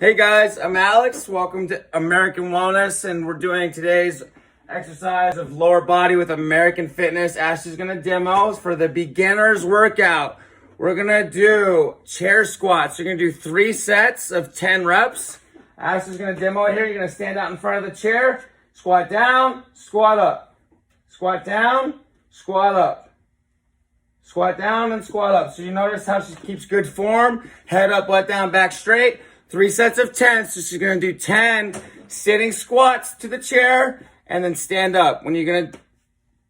Hey guys, I'm Alex. Welcome to American Wellness, and we're doing today's exercise of lower body with American Fitness. Ashley's gonna demo for the beginner's workout. We're gonna do chair squats. You're gonna do 3 sets of 10 reps. Ashley's gonna demo it here. You're gonna stand out in front of the chair, squat down, squat up, squat down, squat up, squat down, and squat up. So you notice how she keeps good form, head up, butt down, back straight. 3 sets of 10, so she's gonna do 10 sitting squats to the chair and then stand up. When you're gonna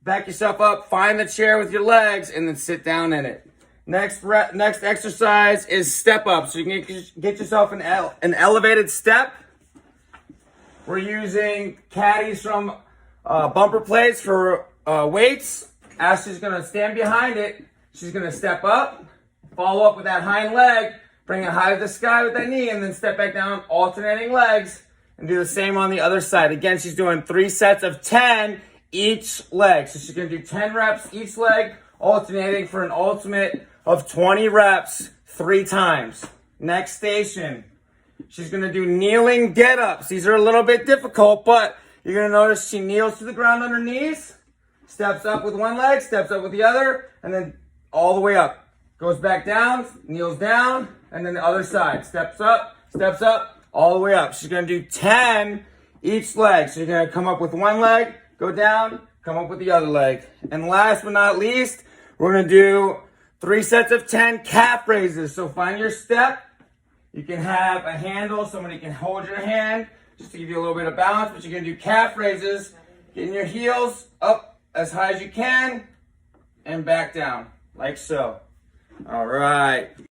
back yourself up, find the chair with your legs and then sit down in it. Next exercise is step up. So you can get yourself an elevated step. We're using caddies from bumper plates for weights. Ashley's gonna stand behind it. She's gonna step up, follow up with that hind leg, bring it high to the sky with that knee, and then step back down, alternating legs, and do the same on the other side. Again, she's doing 3 sets of 10 each leg. So she's gonna do 10 reps each leg, alternating for an ultimate of 20 reps 3 times. Next station, she's gonna do kneeling get-ups. These are a little bit difficult, but you're gonna notice she kneels to the ground on her knees, steps up with one leg, steps up with the other, and then all the way up. Goes back down, kneels down, and then the other side. Steps up, all the way up. She's gonna do 10 each leg. So you're gonna come up with one leg, go down, come up with the other leg. And last but not least, we're gonna do 3 sets of 10 calf raises. So find your step. You can have a handle, somebody can hold your hand, just to give you a little bit of balance, but you're gonna do calf raises, getting your heels up as high as you can, and back down, like so. All right.